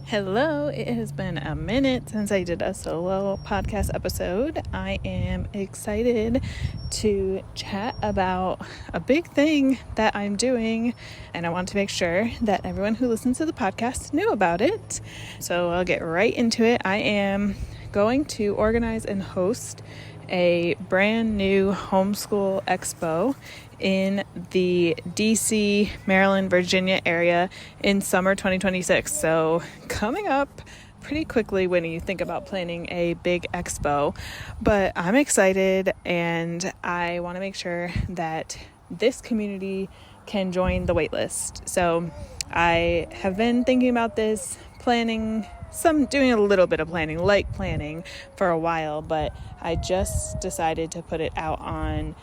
Hello, it has been a minute since I did a solo podcast episode. I am excited to chat about a big thing that I'm doing, and I want to make sure that everyone who listens to the podcast knew about it. So I'll get right into it. I am going to organize and host a brand new homeschool expo in the DC, Maryland, Virginia area in summer 2026. So coming up pretty quickly when you think about planning a big expo, but I'm excited and I want to make sure that this community can join the waitlist. So I have been thinking about this, doing a little bit of planning for a while, but I just decided to put it out on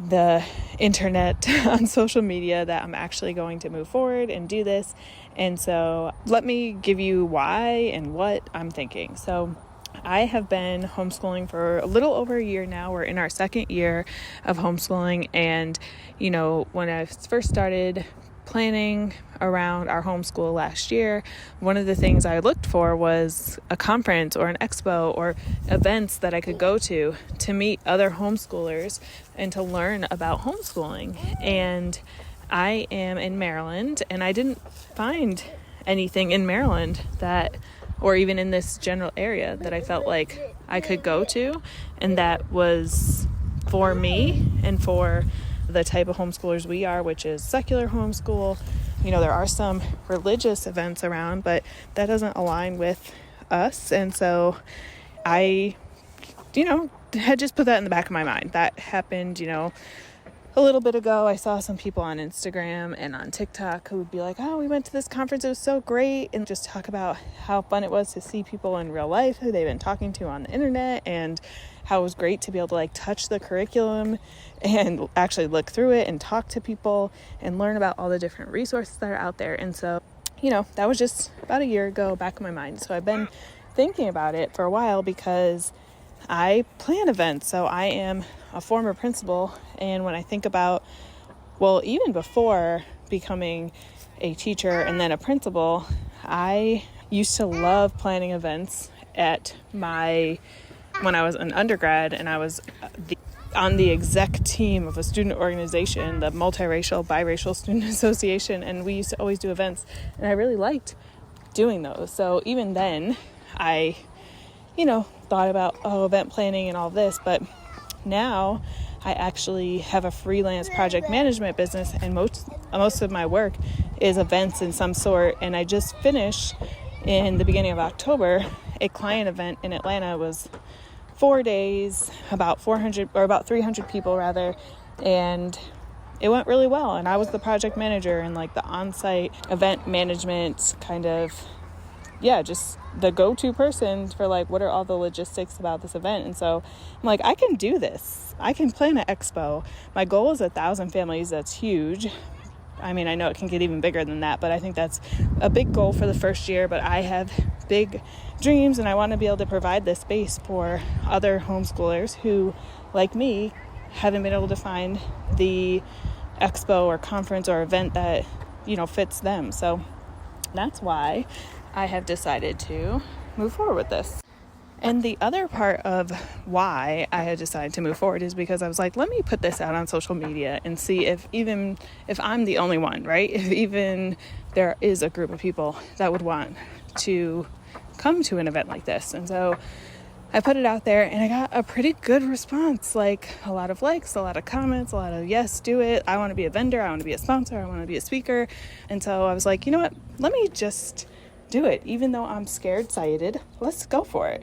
the internet, on social media, that I'm actually going to move forward and do this. And so let me give you why and what I'm thinking. So I have been homeschooling for a little over a year now. We're in our second year of homeschooling. And, when I first started planning around our homeschool last year, one of the things I looked for was a conference or an expo or events that I could go to meet other homeschoolers and to learn about homeschooling. And I am in Maryland, and I didn't find anything in Maryland or even in this general area that I felt like I could go to and that was for me and for the type of homeschoolers we are, which is secular homeschool. There are some religious events around, but that doesn't align with us. And so I, had just put that in the back of my mind. That happened, a little bit ago. I saw some people on Instagram and on TikTok who would be like, oh, we went to this conference, it was so great, and just talk about how fun it was to see people in real life who they've been talking to on the internet, and how it was great to be able to touch the curriculum and actually look through it and talk to people and learn about all the different resources that are out there. And so, that was just about a year ago, back in my mind. So I've been thinking about it for a while because I plan events. So I am a former principal, and when I think about, even before becoming a teacher and then a principal, I used to love planning events when I was an undergrad, and I was on the exec team of a student organization, the Multiracial Biracial Student Association, and we used to always do events, and I really liked doing those. So even then, I, thought about, event planning and all this, but now I actually have a freelance project management business, and most of my work is events in some sort. And I just finished in the beginning of October a client event in Atlanta. It was 4 days, about 300 people rather, and it went really well. And I was the project manager and the on-site event management kind of, just the go-to person for what are all the logistics about this event. And so I'm like, I can do this. I can plan an expo. My goal is 1,000 families. That's huge. I mean, I know it can get even bigger than that, but I think that's a big goal for the first year. But I have big dreams, and I want to be able to provide this space for other homeschoolers who, like me, haven't been able to find the expo or conference or event that, fits them. So that's why I have decided to move forward with this. And the other part of why I had decided to move forward is because I was like, let me put this out on social media and see if I'm the only one, right? If even there is a group of people that would want to come to an event like this. And so I put it out there, and I got a pretty good response, a lot of likes, a lot of comments, a lot of yes, do it. I want to be a vendor. I want to be a sponsor. I want to be a speaker. And so I was like, you know what? Let me just do it. Even though I'm scared-sighted, let's go for it.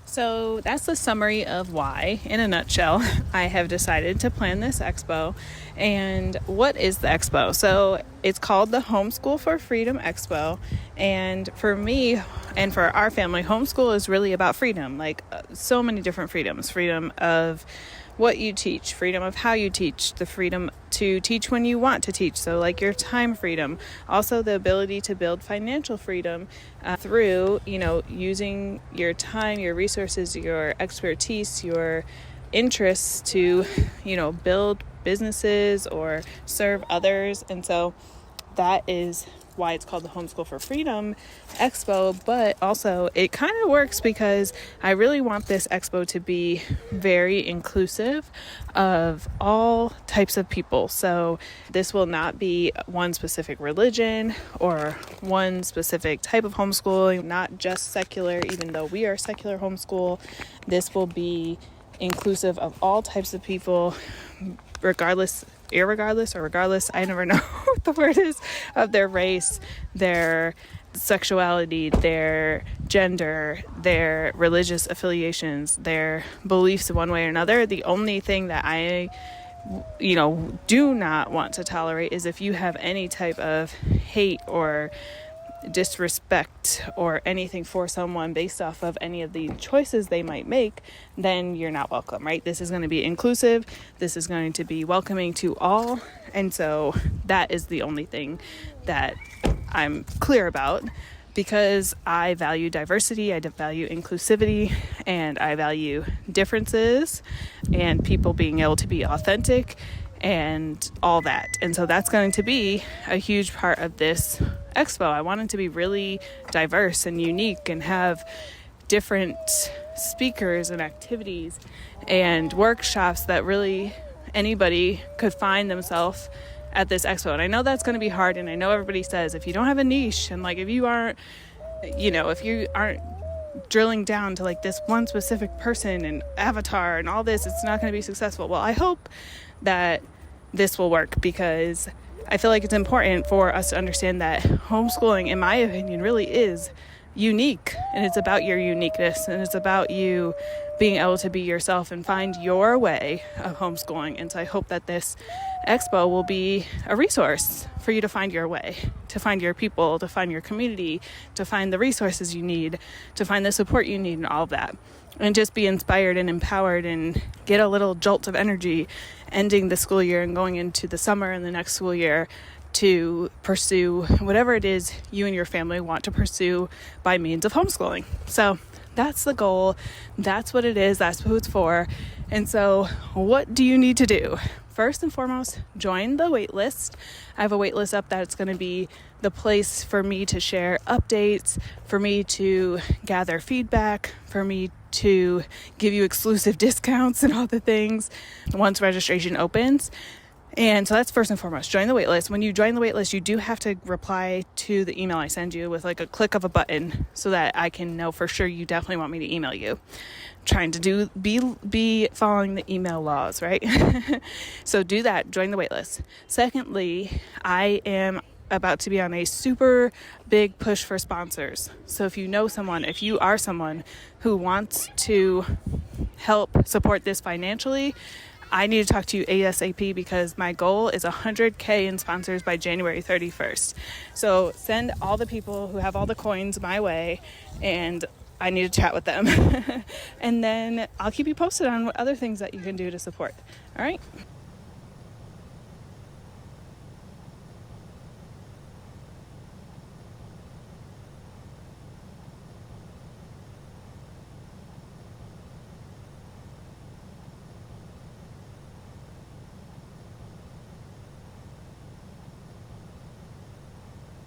So that's the summary of why, in a nutshell, I have decided to plan this expo. And what is the expo? So it's called the Homeschool for Freedom Expo. And for me and for our family, homeschool is really about freedom, so many different freedoms. Freedom of what you teach, freedom of how you teach, the freedom to teach when you want to teach. So your time freedom, also the ability to build financial freedom through, using your time, your resources, your expertise, your interests to, build businesses or serve others. And so that is why it's called the Homeschool for Freedom Expo, but also it kind of works because I really want this expo to be very inclusive of all types of people. So this will not be one specific religion or one specific type of homeschooling, not just secular, even though we are secular homeschool. This will be inclusive of all types of people, regardless, I never know what the word is, of their race, their sexuality, their gender, their religious affiliations, their beliefs one way or another. The only thing that I do not want to tolerate is if you have any type of hate or disrespect or anything for someone based off of any of the choices they might make, then you're not welcome, right? This is going to be inclusive. This is going to be welcoming to all. And so that is the only thing that I'm clear about, because I value diversity, I value inclusivity, and I value differences and people being able to be authentic and all that. And so that's going to be a huge part of this expo. I want it to be really diverse and unique and have different speakers and activities and workshops that really anybody could find themselves at this expo. And I know that's going to be hard, and I know everybody says if you don't have a niche and like if you aren't drilling down to like this one specific person and avatar and all this, it's not going to be successful. Well, I hope that this will work, because I feel like it's important for us to understand that homeschooling, in my opinion, really is unique, and it's about your uniqueness, and it's about you being able to be yourself and find your way of homeschooling. And so I hope that this expo will be a resource for you to find your way, to find your people, to find your community, to find the resources you need, to find the support you need, and all of that. And just be inspired and empowered and get a little jolt of energy ending the school year and going into the summer and the next school year to pursue whatever it is you and your family want to pursue by means of homeschooling. So that's the goal. That's what it is. That's who it's for. And so what do you need to do? First and foremost, join the waitlist. I have a waitlist up that's going to be the place for me to share updates, for me to gather feedback, for me to give you exclusive discounts and all the things once registration opens. And so that's first and foremost, join the waitlist. When you join the waitlist, you do have to reply to the email I send you with like a click of a button so that I can know for sure you definitely want me to email you. Trying to be following the email laws, right? So do that, join the waitlist. Secondly, I am about to be on a super big push for sponsors. So if you are someone who wants to help support this financially, I need to talk to you ASAP, because my goal is 100K in sponsors by January 31st. So send all the people who have all the coins my way, and I need to chat with them. And then I'll keep you posted on what other things that you can do to support. All right.